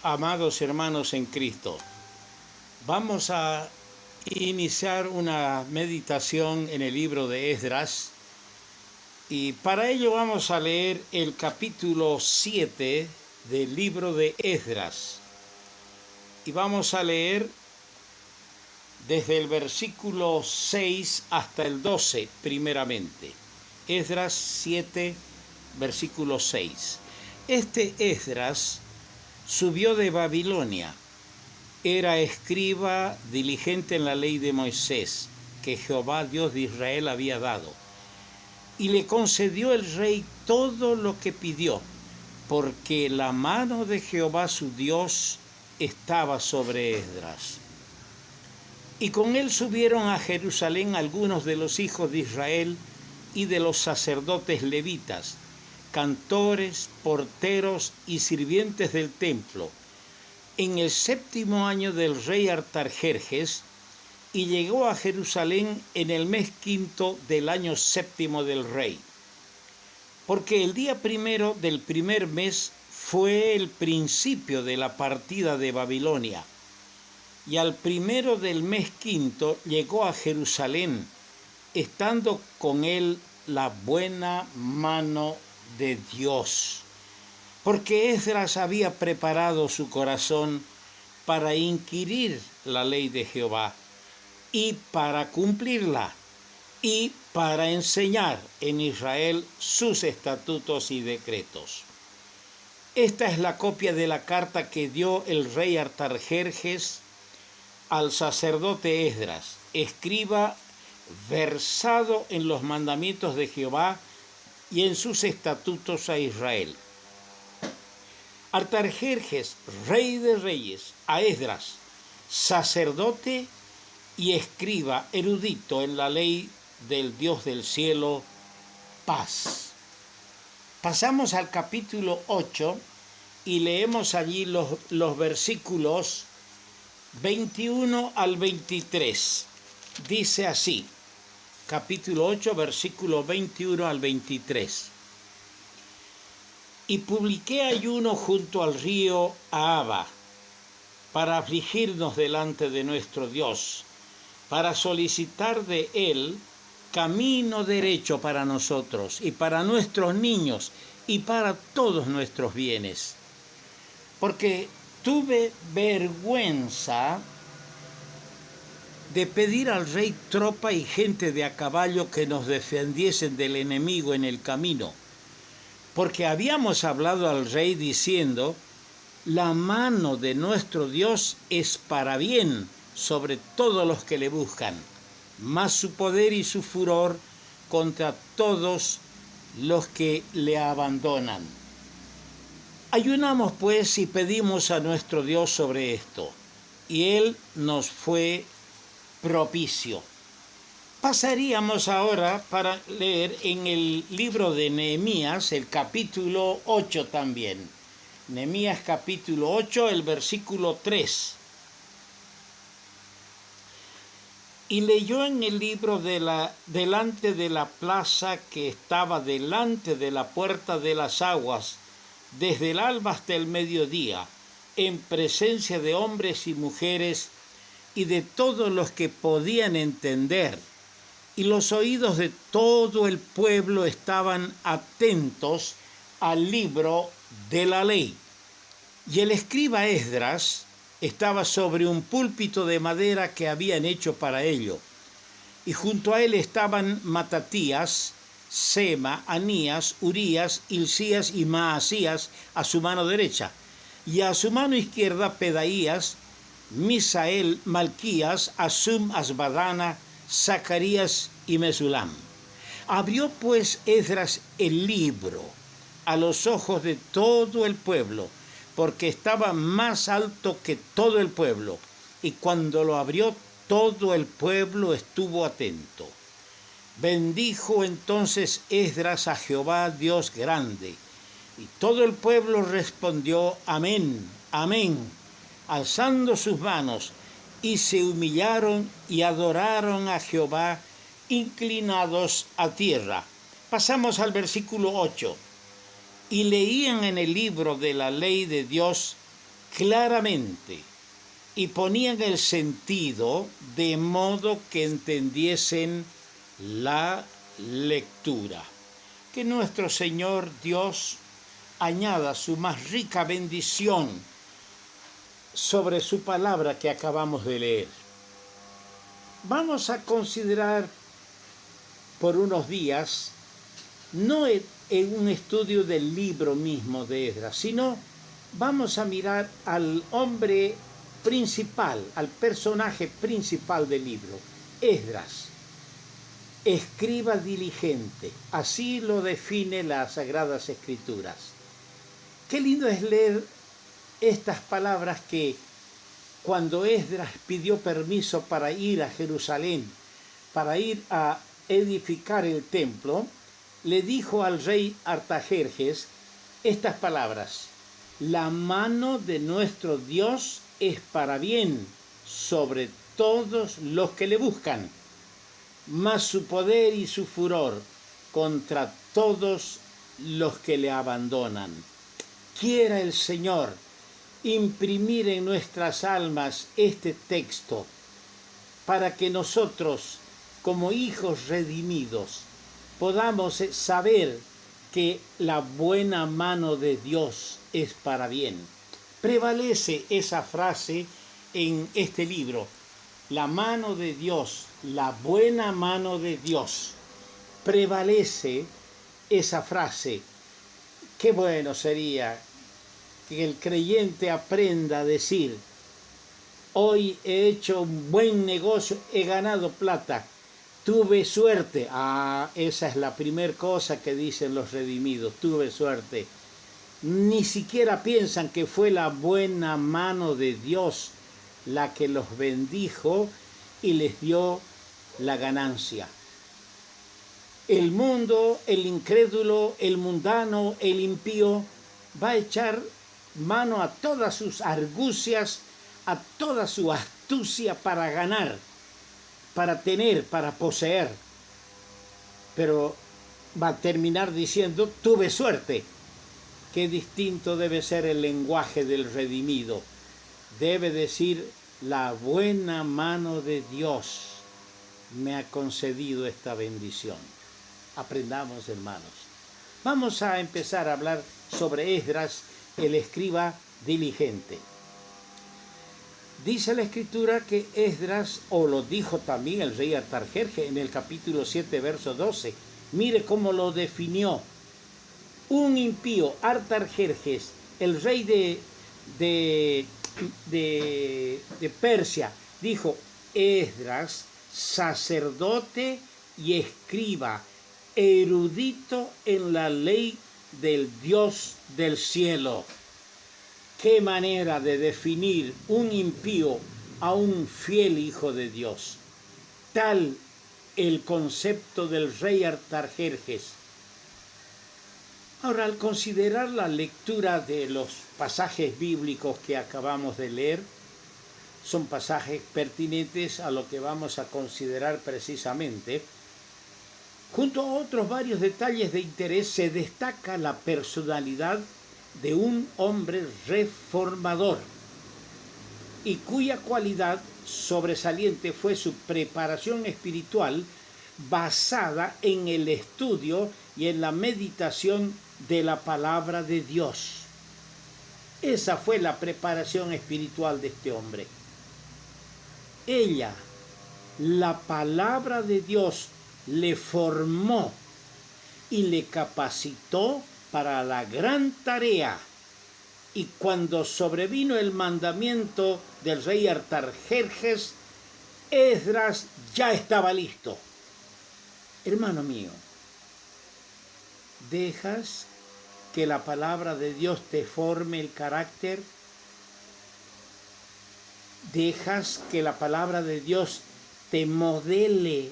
Amados hermanos en Cristo, vamos a iniciar una meditación en el libro de Esdras y para ello vamos a leer el capítulo 7 del libro de Esdras y vamos a leer desde el versículo 6 hasta el 12 primeramente. Esdras 7, versículo 6. Este Esdras subió de Babilonia, era escriba diligente en la ley de Moisés, que Jehová Dios de Israel había dado, y le concedió el rey todo lo que pidió, porque la mano de Jehová su Dios estaba sobre Esdras. Y con él subieron a Jerusalén algunos de los hijos de Israel y de los sacerdotes levitas, cantores, porteros y sirvientes del templo, en el 7º año del rey Artajerjes, y llegó a Jerusalén en el mes 5 del año 7 del rey. Porque el día 1 del primer mes fue el principio de la partida de Babilonia, y al 1 del mes 5 llegó a Jerusalén, estando con él la buena mano de Dios, porque Esdras había preparado su corazón para inquirir la ley de Jehová y para cumplirla y para enseñar en Israel sus estatutos y decretos. Esta es la copia de la carta que dio el rey Artajerjes al sacerdote Esdras, escriba versado en los mandamientos de Jehová y en sus estatutos a Israel. Artajerjes, rey de reyes, a Esdras, sacerdote y escriba erudito en la ley del Dios del cielo, paz. Pasamos al capítulo 8 y leemos allí los versículos 21 al 23. Dice así, capítulo 8, versículo 21 al 23. Y publiqué ayuno junto al río Ahava, para afligirnos delante de nuestro Dios, para solicitar de Él camino derecho para nosotros y para nuestros niños y para todos nuestros bienes. Porque tuve vergüenza de pedir al rey tropa y gente de a caballo que nos defendiesen del enemigo en el camino, porque habíamos hablado al rey diciendo: la mano de nuestro Dios es para bien sobre todos los que le buscan, mas su poder y su furor contra todos los que le abandonan. Ayunamos pues y pedimos a nuestro Dios sobre esto, y él nos fue propicio. Pasaríamos ahora para leer en el libro de Nehemías, el capítulo 8 también. Nehemías capítulo 8, el versículo 3. Y leyó en el libro delante de la plaza que estaba delante de la puerta de las aguas, desde el alba hasta el mediodía, en presencia de hombres y mujeres y de todos los que podían entender, y los oídos de todo el pueblo estaban atentos al libro de la ley. Y el escriba Esdras estaba sobre un púlpito de madera que habían hecho para ello, y junto a él estaban Matatías, Sema, Anías, Urías, Hilcías y Maasías a su mano derecha, y a su mano izquierda Pedaías, Misael, Malquías, Asum, Asbadana, Zacarías y Mesulam. Abrió pues Esdras el libro a los ojos de todo el pueblo, porque estaba más alto que todo el pueblo, y cuando lo abrió todo el pueblo estuvo atento. Bendijo entonces Esdras a Jehová Dios grande, y todo el pueblo respondió: amén, amén, alzando sus manos, y se humillaron y adoraron a Jehová, inclinados a tierra. Pasamos al versículo 8. Y leían en el libro de la ley de Dios claramente y ponían el sentido de modo que entendiesen la lectura. Que nuestro Señor Dios añada su más rica bendición sobre su palabra que acabamos de leer. Vamos a considerar por unos días, no en un estudio del libro mismo de Esdras, sino vamos a mirar al hombre principal, al personaje principal del libro, Esdras, escriba diligente. Así lo define las Sagradas Escrituras. Qué lindo es leer estas palabras que cuando Esdras pidió permiso para ir a Jerusalén, para ir a edificar el templo, le dijo al rey Artajerjes estas palabras: la mano de nuestro Dios es para bien sobre todos los que le buscan, mas su poder y su furor contra todos los que le abandonan. Quiera el Señor imprimir en nuestras almas este texto para que nosotros, como hijos redimidos, podamos saber que la buena mano de Dios es para bien. Prevalece esa frase en este libro: la mano de Dios, la buena mano de Dios. Prevalece esa frase. Qué bueno sería que el creyente aprenda a decir: hoy he hecho un buen negocio, he ganado plata, tuve suerte. Esa es la primera cosa que dicen los redimidos: tuve suerte. Ni siquiera piensan que fue la buena mano de Dios la que los bendijo y les dio la ganancia. El mundo, el incrédulo, el mundano, el impío va a echar mano a todas sus argucias, a toda su astucia para ganar, para tener, para poseer. Pero va a terminar diciendo: tuve suerte. Qué distinto debe ser el lenguaje del redimido. Debe decir: la buena mano de Dios me ha concedido esta bendición. Aprendamos, hermanos. Vamos a empezar a hablar sobre Esdras, el escriba diligente. Dice la Escritura que Esdras, o lo dijo también el rey Artajerjes en el capítulo 7, verso 12. Mire cómo lo definió. Un impío, Artajerjes, el rey de Persia, dijo: Esdras, sacerdote y escriba, erudito en la ley del Dios del cielo. Qué manera de definir un impío a un fiel hijo de Dios. Tal el concepto del rey Artajerjes. Ahora, al considerar la lectura de los pasajes bíblicos que acabamos de leer, son pasajes pertinentes a lo que vamos a considerar precisamente. Junto a otros varios detalles de interés, se destaca la personalidad de un hombre reformador y cuya cualidad sobresaliente fue su preparación espiritual basada en el estudio y en la meditación de la palabra de Dios. Esa fue la preparación espiritual de este hombre. La palabra de Dios le formó y le capacitó para la gran tarea. Y cuando sobrevino el mandamiento del rey Artajerjes, Esdras ya estaba listo. Hermano mío, ¿dejas que la palabra de Dios te forme el carácter? ¿Dejas que la palabra de Dios te modele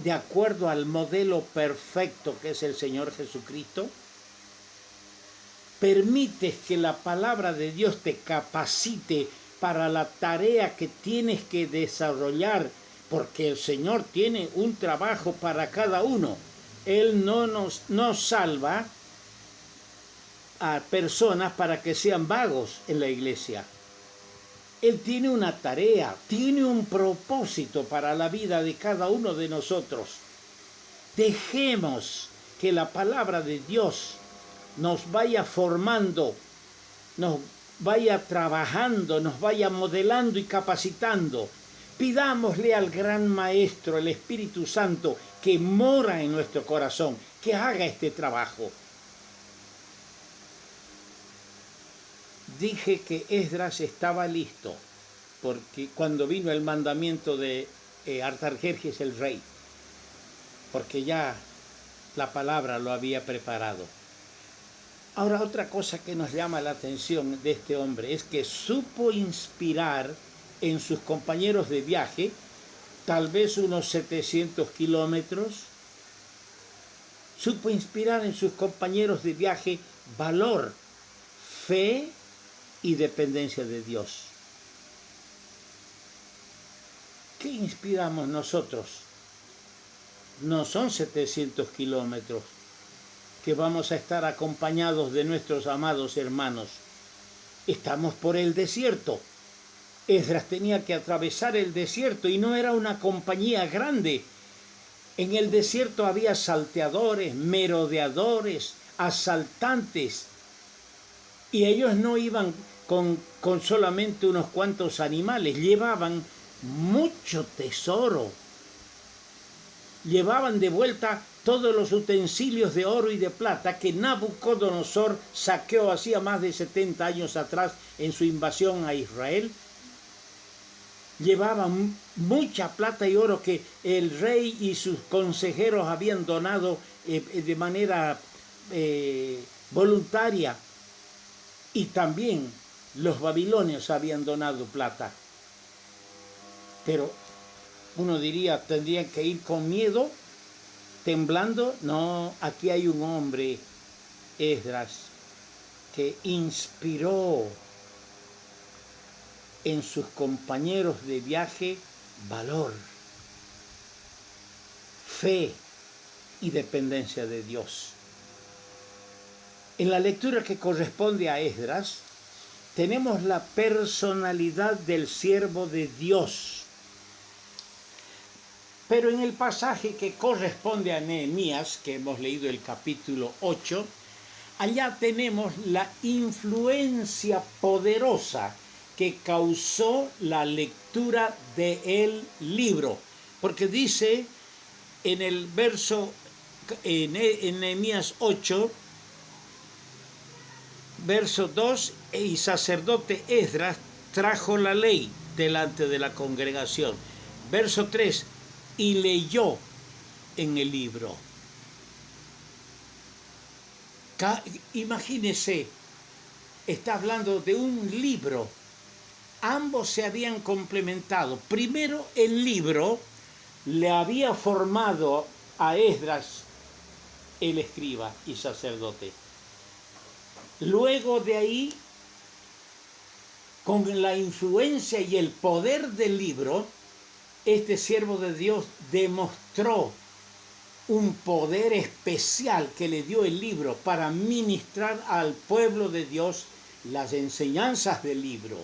de acuerdo al modelo perfecto que es el Señor Jesucristo? ¿Permites que la palabra de Dios te capacite para la tarea que tienes que desarrollar? Porque el Señor tiene un trabajo para cada uno. Él no nos salva a personas para que sean vagos en la iglesia. Él tiene una tarea, tiene un propósito para la vida de cada uno de nosotros. Dejemos que la palabra de Dios nos vaya formando, nos vaya trabajando, nos vaya modelando y capacitando. Pidámosle al gran Maestro, el Espíritu Santo, que mora en nuestro corazón, que haga este trabajo. Dije que Esdras estaba listo, porque cuando vino el mandamiento de Artajerjes el rey, porque ya la palabra lo había preparado. Ahora, otra cosa que nos llama la atención de este hombre es que supo inspirar en sus compañeros de viaje, tal vez unos 700 kilómetros, supo inspirar en sus compañeros de viaje valor, fe y dependencia de Dios. ¿Qué inspiramos nosotros? No son 700 kilómetros que vamos a estar acompañados de nuestros amados hermanos. Estamos por el desierto. Esdras tenía que atravesar el desierto y no era una compañía grande. En el desierto había salteadores, merodeadores, asaltantes. Y ellos no iban con solamente unos cuantos animales, llevaban mucho tesoro. Llevaban de vuelta todos los utensilios de oro y de plata que Nabucodonosor saqueó hacía más de 70 años atrás en su invasión a Israel. Llevaban mucha plata y oro que el rey y sus consejeros habían donado de manera voluntaria. Y también los babilonios habían donado plata. Pero uno diría, ¿tendrían que ir con miedo, temblando? No, aquí hay un hombre, Esdras, que inspiró en sus compañeros de viaje valor, fe y dependencia de Dios. En la lectura que corresponde a Esdras, tenemos la personalidad del siervo de Dios. Pero en el pasaje que corresponde a Nehemías, que hemos leído el capítulo 8, allá tenemos la influencia poderosa que causó la lectura del libro. Porque dice en el verso, en Nehemías 8, verso 2, y sacerdote Esdras trajo la ley delante de la congregación. Verso 3, y leyó en el libro. Imagínese, está hablando de un libro. Ambos se habían complementado. Primero, el libro le había formado a Esdras, el escriba y sacerdote. Luego de ahí, con la influencia y el poder del libro, este siervo de Dios demostró un poder especial que le dio el libro para ministrar al pueblo de Dios las enseñanzas del libro.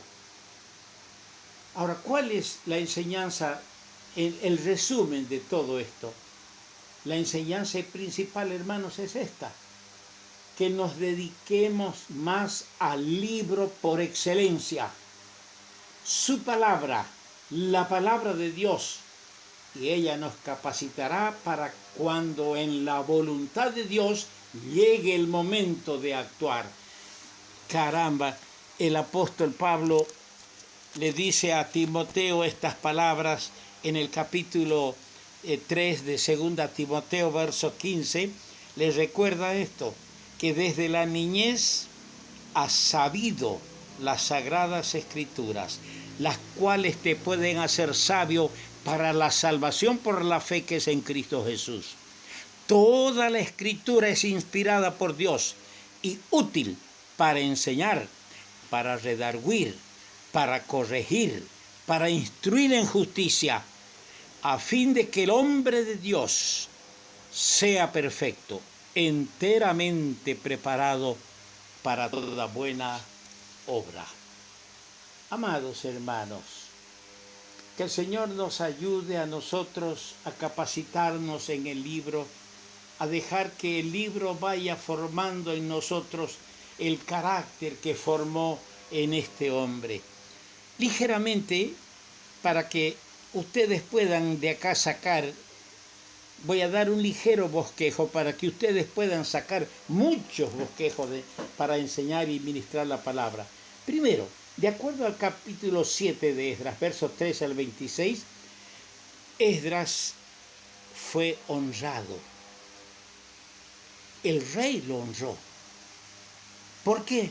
Ahora, ¿cuál es la enseñanza, el resumen de todo esto? La enseñanza principal, hermanos, es esta: que nos dediquemos más al libro por excelencia, su palabra, la palabra de Dios, y ella nos capacitará para cuando en la voluntad de Dios llegue el momento de actuar. Caramba, el apóstol Pablo le dice a Timoteo estas palabras en el capítulo 3 de 2 Timoteo, verso 15, le recuerda esto, que desde la niñez has sabido las sagradas escrituras, las cuales te pueden hacer sabio para la salvación por la fe que es en Cristo Jesús. Toda la escritura es inspirada por Dios y útil para enseñar, para redarguir, para corregir, para instruir en justicia, a fin de que el hombre de Dios sea perfecto, enteramente preparado para toda buena obra. Amados hermanos, que el Señor nos ayude a nosotros a capacitarnos en el libro, a dejar que el libro vaya formando en nosotros el carácter que formó en este hombre. Ligeramente, para que ustedes puedan de acá sacar, voy a dar un ligero bosquejo para que ustedes puedan sacar muchos bosquejos para enseñar y ministrar la palabra. Primero, de acuerdo al capítulo 7 de Esdras, versos 13 al 26, Esdras fue honrado. El rey lo honró. ¿Por qué?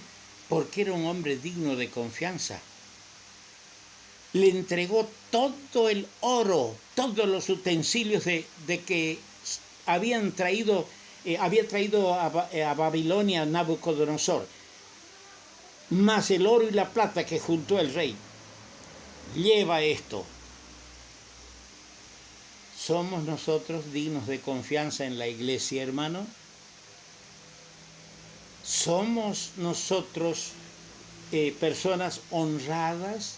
Porque era un hombre digno de confianza. Le entregó todo el oro, todos los utensilios de que había traído a Babilonia Nabucodonosor, más el oro y la plata que juntó el rey. Lleva esto. ¿Somos nosotros dignos de confianza en la iglesia, hermano? ¿Somos nosotros personas honradas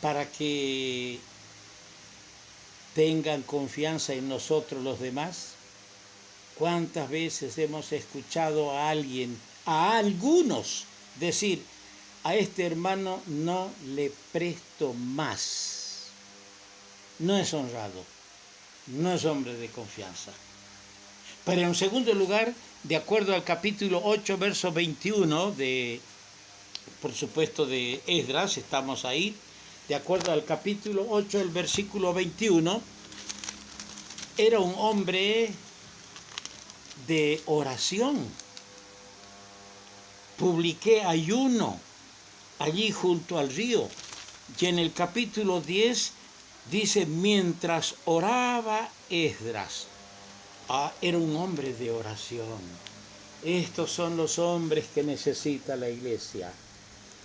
para que tengan confianza en nosotros los demás? ¿Cuántas veces hemos escuchado a algunos decir, a este hermano no le presto más? No es honrado, no es hombre de confianza. Pero en segundo lugar, de acuerdo al capítulo 8, verso 21 por supuesto, de Esdras, estamos ahí, de acuerdo al capítulo 8, el versículo 21, era un hombre de oración. Publiqué ayuno allí junto al río. Y en el capítulo 10 dice, mientras oraba Esdras. Era un hombre de oración. Estos son los hombres que necesita la iglesia.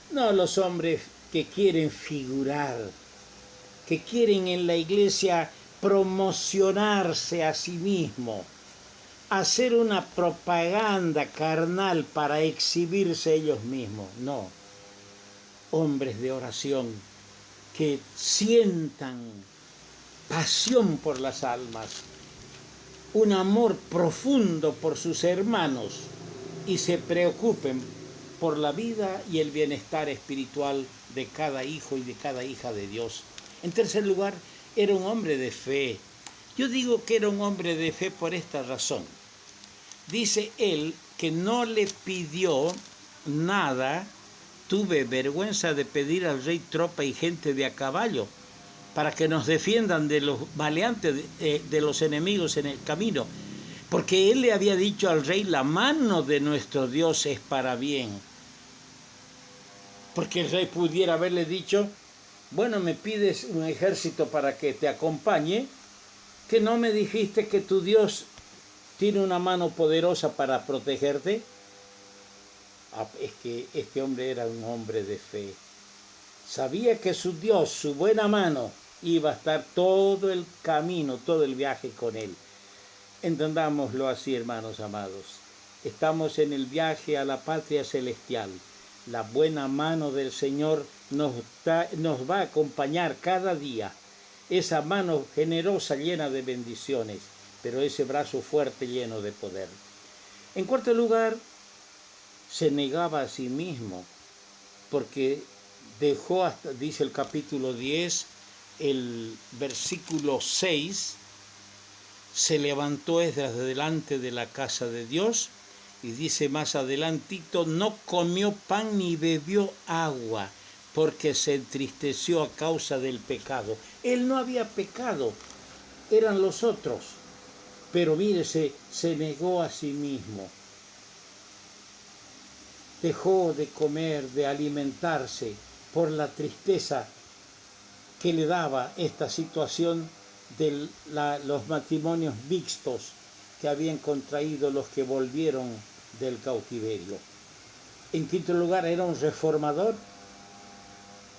No los hombres que quieren figurar, que quieren en la iglesia promocionarse a sí mismo, hacer una propaganda carnal para exhibirse ellos mismos. No, hombres de oración que sientan pasión por las almas, un amor profundo por sus hermanos y se preocupen por la vida y el bienestar espiritual de cada hijo y de cada hija de Dios. En tercer lugar, era un hombre de fe. Yo digo que era un hombre de fe por esta razón. Dice él que no le pidió nada. Tuve vergüenza de pedir al rey tropa y gente de a caballo para que nos defiendan de los maleantes, de los enemigos en el camino. Porque él le había dicho al rey, la mano de nuestro Dios es para bien. Porque el rey pudiera haberle dicho, bueno, me pides un ejército para que te acompañe, que no me dijiste que tu Dios tiene una mano poderosa para protegerte. Es que este hombre era un hombre de fe. Sabía que su Dios, su buena mano, iba a estar todo el camino, todo el viaje con él. Entendámoslo así, hermanos amados. Estamos en el viaje a la patria celestial. La buena mano del Señor nos va a acompañar cada día. Esa mano generosa llena de bendiciones, pero ese brazo fuerte lleno de poder. En cuarto lugar, se negaba a sí mismo, porque dejó hasta, dice el capítulo 10, el versículo 6, se levantó Esdras de delante de la casa de Dios, y dice más adelantito, no comió pan ni bebió agua, porque se entristeció a causa del pecado. Él no había pecado, eran los otros, pero mire, se negó a sí mismo. Dejó de comer, de alimentarse por la tristeza que le daba esta situación de los matrimonios mixtos que habían contraído los que volvieron del cautiverio. En quinto lugar, era un reformador.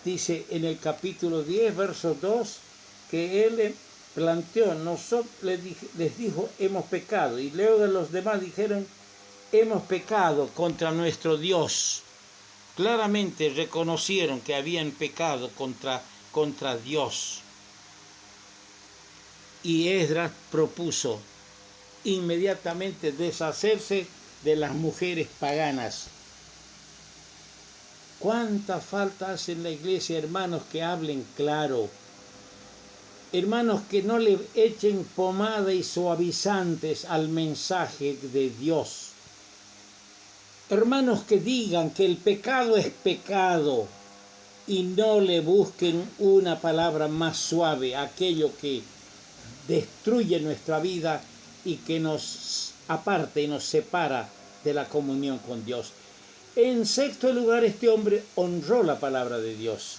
Dice en el capítulo 10, verso 2, que él planteó, les dijo, hemos pecado. Y luego los demás dijeron, hemos pecado contra nuestro Dios. Claramente reconocieron que habían pecado contra Dios. Y Esdras propuso inmediatamente deshacerse de las mujeres paganas. ¿Cuánta falta hace en la iglesia, hermanos, que hablen claro? Hermanos, que no le echen pomada y suavizantes al mensaje de Dios. Hermanos, que digan que el pecado es pecado y no le busquen una palabra más suave, aquello que destruye nuestra vida y que nos aparta y nos separa de la comunión con Dios. En sexto lugar, este hombre honró la palabra de Dios.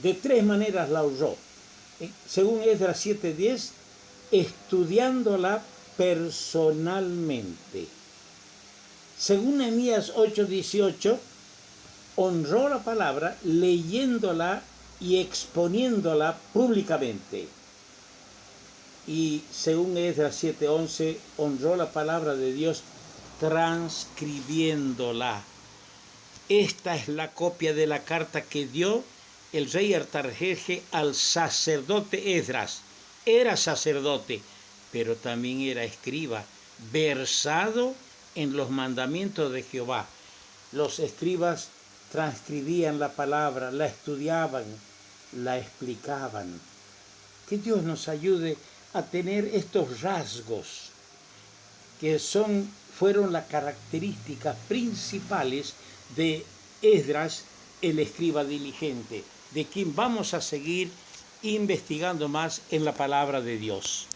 De tres maneras la honró. Según Esdras 7:10, estudiándola personalmente. Según Nehemías 8:18, honró la palabra leyéndola y exponiéndola públicamente. Y según Esdras 7:11, honró la palabra de Dios transcribiéndola. Esta es la copia de la carta que dio el rey Artajerjes al sacerdote Esdras. Era sacerdote, pero también era escriba, versado en los mandamientos de Jehová. Los escribas transcribían la palabra, la estudiaban, la explicaban. Que Dios nos ayude a tener estos rasgos que fueron las características principales de Esdras, el escriba diligente, de quien vamos a seguir investigando más en la palabra de Dios.